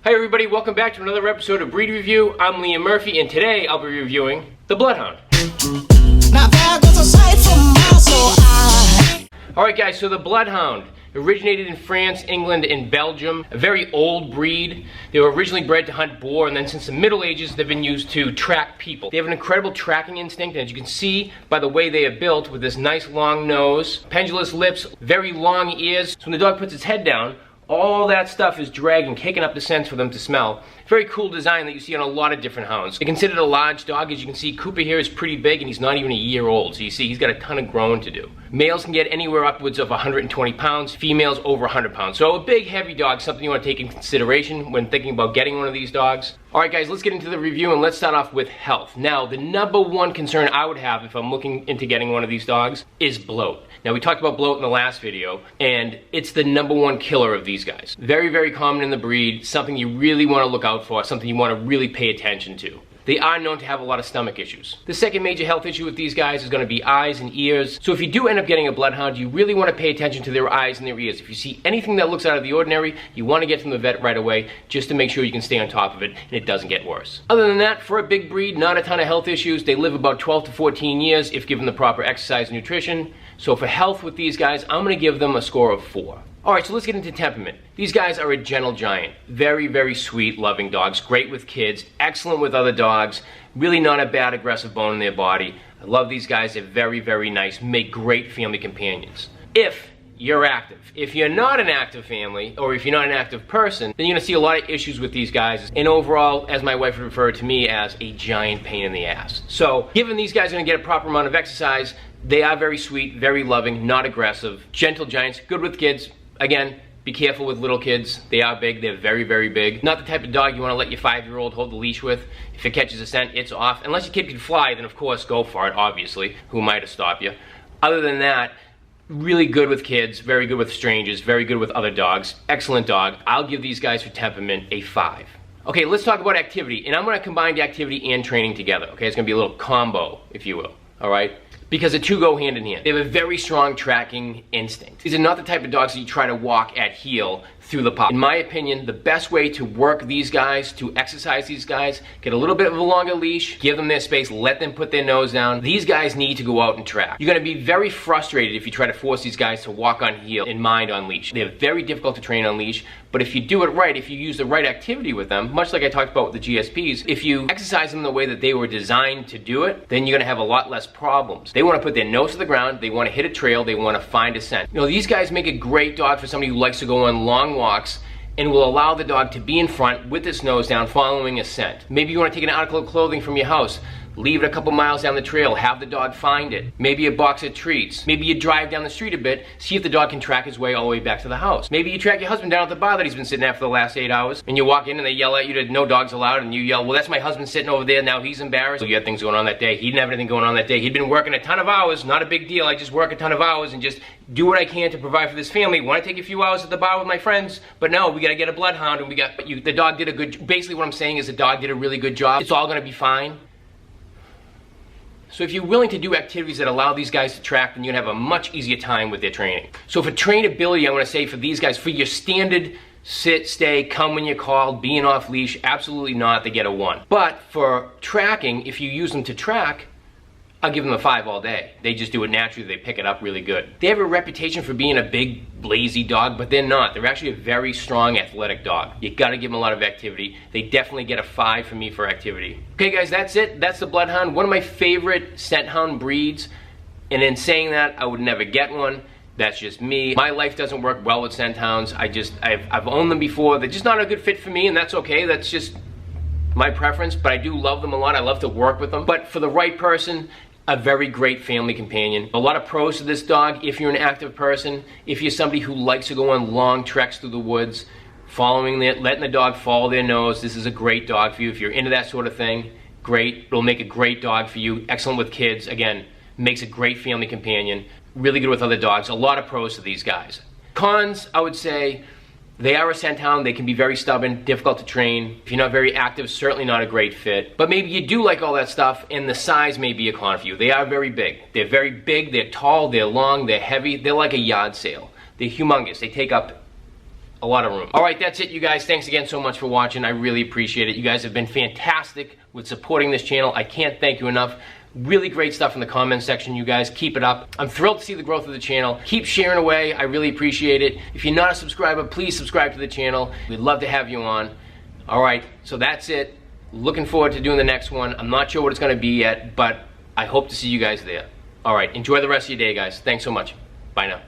Hi everybody, welcome back to another episode of Breed Review. I'm Liam Murphy, and today I'll be reviewing the Bloodhound. Alright guys, so the Bloodhound originated in France, England, and Belgium. A very old breed. They were originally bred to hunt boar, and then since the Middle Ages they've been used to track people. They have an incredible tracking instinct, and as you can see by the way they are built, with this nice long nose, pendulous lips, very long ears. So when the dog puts its head down, all that stuff is dragging, kicking up the scents for them to smell. Very cool design that you see on a lot of different hounds. They're considered a large dog. As you can see, Cooper here is pretty big, and he's not even a year old. So you see, he's got a ton of growing to do. Males can get anywhere upwards of 120 pounds, females over 100 pounds. So a big, heavy dog, something you want to take into consideration when thinking about getting one of these dogs. Alright guys, let's get into the review, and let's start off with health. Now, the number one concern I would have if I'm looking into getting one of these dogs is bloat. Now, we talked about bloat in the last video, and it's the number one killer of these guys. Very, very common in the breed, something you really want to look out for, something you want to really pay attention to. They are known to have a lot of stomach issues. The second major health issue with these guys is going to be eyes and ears. So if you do end up getting a Bloodhound, you really want to pay attention to their eyes and their ears. If you see anything that looks out of the ordinary, you want to get from the vet right away, just to make sure you can stay on top of it and it doesn't get worse. Other than that, for a big breed, not a ton of health issues. They live about 12 to 14 years if given the proper exercise and nutrition. So for health with these guys, I'm going to give them a score of 4. Alright, so let's get into temperament. These guys are a gentle giant. Very, very sweet, loving dogs. Great with kids. Excellent with other dogs. Really not a bad aggressive bone in their body. I love these guys. They're very, very nice. Make great family companions. If you're active. If you're not an active family, or if you're not an active person, then you're going to see a lot of issues with these guys. And overall, as my wife would refer to me, as a giant pain in the ass. So, given these guys are going to get a proper amount of exercise, they are very sweet, very loving, not aggressive. Gentle giants, good with kids. Again, be careful with little kids. They are big. They're very, very big. Not the type of dog you want to let your 5-year-old hold the leash with. If it catches a scent, it's off. Unless your kid can fly, then of course go for it, obviously. Who am I to stop you? Other than that, really good with kids, very good with strangers, very good with other dogs. Excellent dog. I'll give these guys for temperament a 5. Okay, let's talk about activity. And I'm going to combine the activity and training together. Okay, it's going to be a little combo, if you will. All right? Because the two go hand in hand. They have a very strong tracking instinct. These are not the type of dogs that you try to walk at heel through the pop. In my opinion, the best way to work these guys, to exercise these guys, get a little bit of a longer leash, give them their space, let them put their nose down. These guys need to go out and track. You're going to be very frustrated if you try to force these guys to walk on heel and mind on leash. They're very difficult to train on leash, but if you do it right, if you use the right activity with them, much like I talked about with the GSPs, if you exercise them the way that they were designed to do it, then you're going to have a lot less problems. They want to put their nose to the ground, they want to hit a trail, they want to find a scent. You know, these guys make a great dog for somebody who likes to go on long walks and will allow the dog to be in front with its nose down following a scent. Maybe you want to take an article of clothing from your house, leave it a couple miles down the trail, have the dog find it. Maybe a box of treats. Maybe you drive down the street a bit, see if the dog can track his way all the way back to the house. Maybe you track your husband down at the bar that he's been sitting at for the last 8 hours, and you walk in and they yell at you that no dogs allowed, and you yell, well, that's my husband sitting over there, now he's embarrassed. So you had things going on that day. He didn't have anything going on that day. He'd been working a ton of hours, not a big deal. I just work a ton of hours and just do what I can to provide for this family. Want to take a few hours at the bar with my friends, but no, we got to get a Bloodhound, and the dog did a good, basically what I'm saying is the dog did a really good job. It's all going to be fine. So if you're willing to do activities that allow these guys to track, then you're going to have a much easier time with their training. So for trainability, I'm going to say for these guys, for your standard sit, stay, come when you're called, being off leash, absolutely not, they get a 1. But for tracking, if you use them to track, I'll give them a 5 all day. They just do it naturally, they pick it up really good. They have a reputation for being a big, lazy dog, but they're not. They're actually a very strong, athletic dog. You gotta give them a lot of activity. They definitely get a 5 from me for activity. Okay guys, that's it. That's the Bloodhound. One of my favorite scent hound breeds. And in saying that, I would never get one. That's just me. My life doesn't work well with scent hounds. I've owned them before. They're just not a good fit for me, and that's okay. That's just my preference, but I do love them a lot. I love to work with them. But for the right person, a very great family companion. A lot of pros to this dog if you're an active person, if you're somebody who likes to go on long treks through the woods, letting the dog follow their nose. This is a great dog for you. If you're into that sort of thing, great. It'll make a great dog for you. Excellent with kids. Again, makes a great family companion. Really good with other dogs. A lot of pros to these guys. Cons, I would say, they are a scent hound. They can be very stubborn, difficult to train. If you're not very active, certainly not a great fit. But maybe you do like all that stuff, and the size may be a con for you. They are very big. They're very big, they're tall, they're long, they're heavy. They're like a yard sale. They're humongous. They take up a lot of room. All right, that's it, you guys. Thanks again so much for watching. I really appreciate it. You guys have been fantastic with supporting this channel. I can't thank you enough. Really great stuff in the comments section, you guys. Keep it up. I'm thrilled to see the growth of the channel. Keep sharing away. I really appreciate it. If you're not a subscriber, please subscribe to the channel. We'd love to have you on. All right, so that's it. Looking forward to doing the next one. I'm not sure what it's going to be yet, but I hope to see you guys there. All right, enjoy the rest of your day, guys. Thanks so much. Bye now.